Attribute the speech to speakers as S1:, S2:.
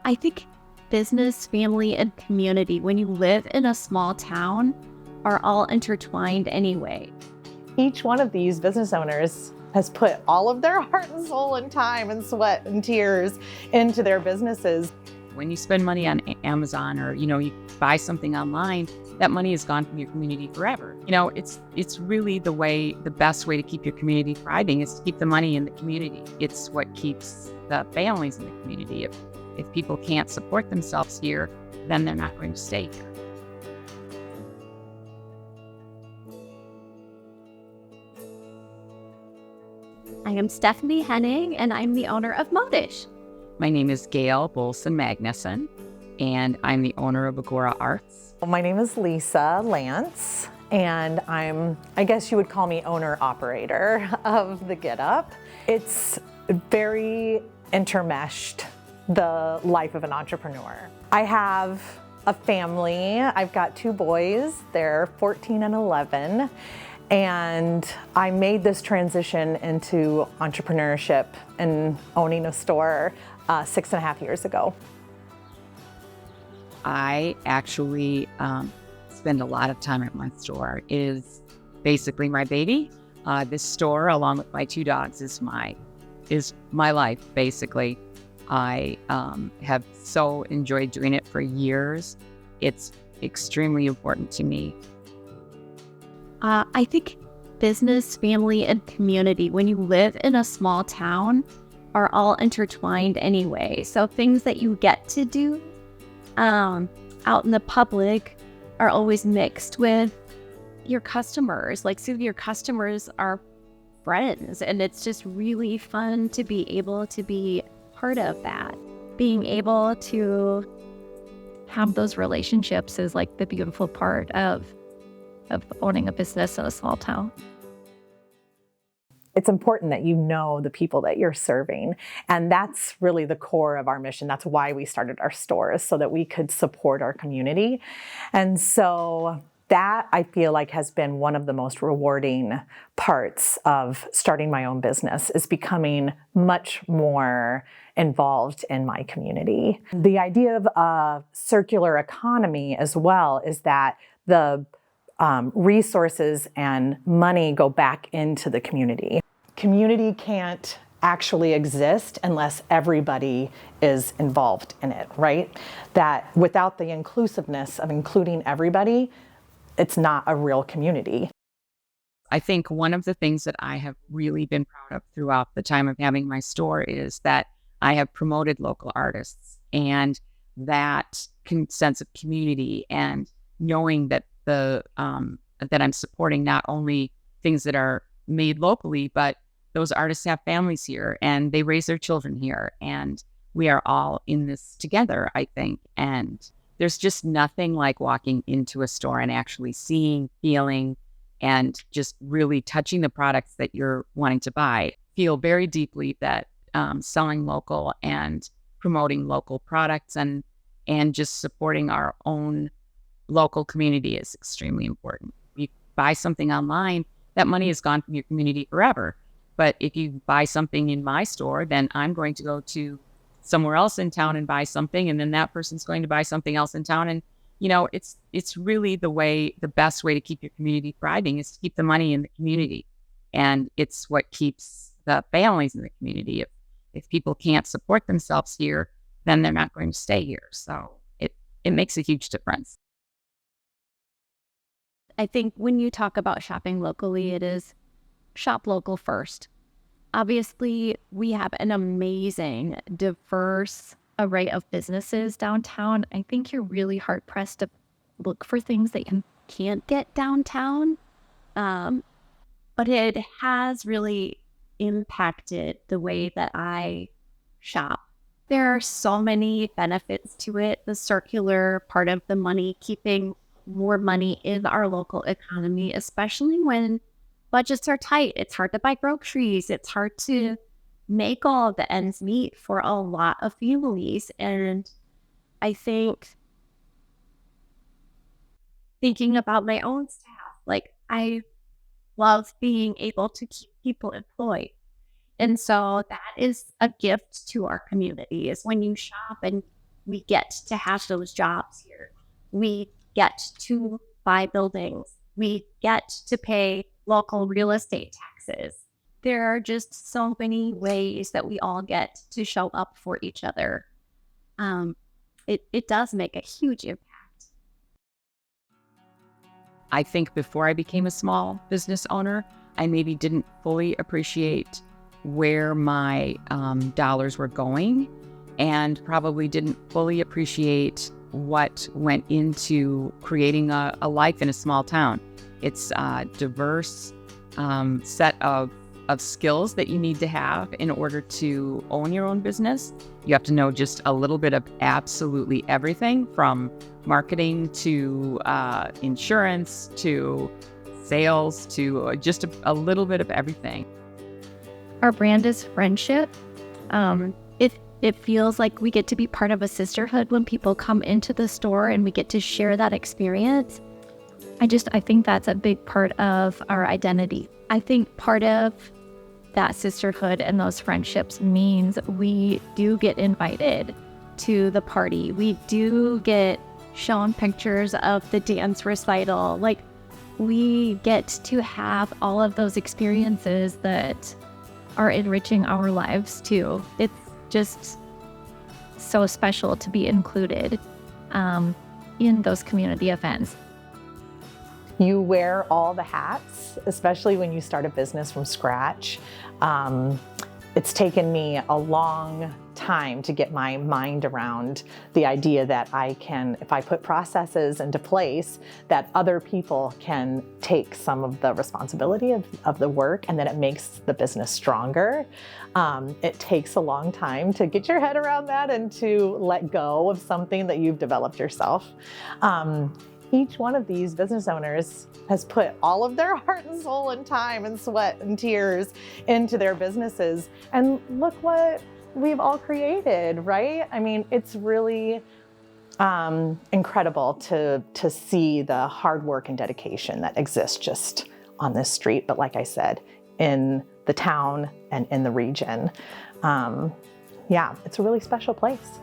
S1: I think business, family, and community, when you live in a small town, are all intertwined anyway.
S2: Each one of these business owners has put all of their heart and soul and time and sweat and tears into their businesses.
S3: When you spend money on Amazon or, you buy something online, that money is gone from your community forever. It's really the best way to keep your community thriving is to keep the money in the community. It's what keeps the families in the community. If people can't support themselves here, then they're not going to stay here.
S1: I am Stephanie Henning, and I'm the owner of Modish.
S3: My name is Gail Bolson Magnuson, and I'm the owner of Decorah Arts.
S2: My name is Lisa Lance, and I guess you would call me owner-operator of the Get Up. It's very intermeshed, the life of an entrepreneur. I have a family. I've got 2 boys. They're 14 and 11. And I made this transition into entrepreneurship and owning a store 6.5 years ago.
S3: I actually spend a lot of time at my store. It is basically my baby. This store, along with my 2 dogs, is my life, basically. I have so enjoyed doing it for years. It's extremely important to me.
S1: I think business, family, and community, when you live in a small town, are all intertwined anyway. So things that you get to do out in the public are always mixed with your customers. Like, so your customers are friends, and it's just really fun to be able to be part of that. Being able to have those relationships is like the beautiful part of owning a business in a small town.
S2: It's important that you know the people that you're serving. And that's really the core of our mission. That's why we started our stores, so that we could support our community. And so that, I feel like, has been one of the most rewarding parts of starting my own business, is becoming much more involved in my community. The idea of a circular economy as well is that the resources and money go back into the community. Community can't actually exist unless everybody is involved in it, right? That without the inclusiveness of including everybody, it's not a real community.
S3: I think one of the things that I have really been proud of throughout the time of having my store is that I have promoted local artists, and that sense of community and knowing that that I'm supporting not only things that are made locally, but those artists have families here and they raise their children here, and we are all in this together, I think. And there's just nothing like walking into a store and actually seeing, feeling, and just really touching the products that you're wanting to buy. Feel very deeply that selling local and promoting local products and just supporting our own local community is extremely important. You buy something online, that money is gone from your community forever. But if you buy something in my store, then I'm going to go to somewhere else in town and buy something, and then that person's going to buy something else in town. And it's really the best way to keep your community thriving is to keep the money in the community. And it's what keeps the families in the community. If people can't support themselves here, then they're not going to stay here. So it makes a huge difference.
S1: I think when you talk about shopping locally, it is shop local first. Obviously, we have an amazing, diverse array of businesses downtown. I think you're really hard pressed to look for things that you can't get downtown. But it has really impacted the way that I shop. There are so many benefits to it. The circular part of the money, keeping more money in our local economy, especially when budgets are tight. It's hard to buy groceries. It's hard to make all the ends meet for a lot of families. And I think thinking about my own staff, like, I love being able to keep people employed. And so that is a gift to our community, is when you shop and we get to have those jobs here. We get to buy buildings. We get to pay local real estate taxes. There are just so many ways that we all get to show up for each other. It does make a huge impact.
S3: I think before I became a small business owner, I maybe didn't fully appreciate where my dollars were going, and probably didn't fully appreciate what went into creating a life in a small town. It's a diverse set of skills that you need to have in order to own your own business. You have to know just a little bit of absolutely everything, from marketing to insurance to sales to just a little bit of everything.
S1: Our brand is friendship. It feels like we get to be part of a sisterhood when people come into the store and we get to share that experience. I think that's a big part of our identity. I think part of that sisterhood and those friendships means we do get invited to the party. We do get shown pictures of the dance recital. Like, we get to have all of those experiences that are enriching our lives too. It's just so special to be included in those community events.
S2: You wear all the hats, especially when you start a business from scratch. It's taken me a long time to get my mind around the idea that I can, if I put processes into place, that other people can take some of the responsibility of the work, and that it makes the business stronger. It takes a long time to get your head around that and to let go of something that you've developed yourself. Each one of these business owners has put all of their heart and soul and time and sweat and tears into their businesses. And look what we've all created, right? I mean, it's really incredible to see the hard work and dedication that exists just on this street. But like I said, in the town and in the region, yeah, it's a really special place.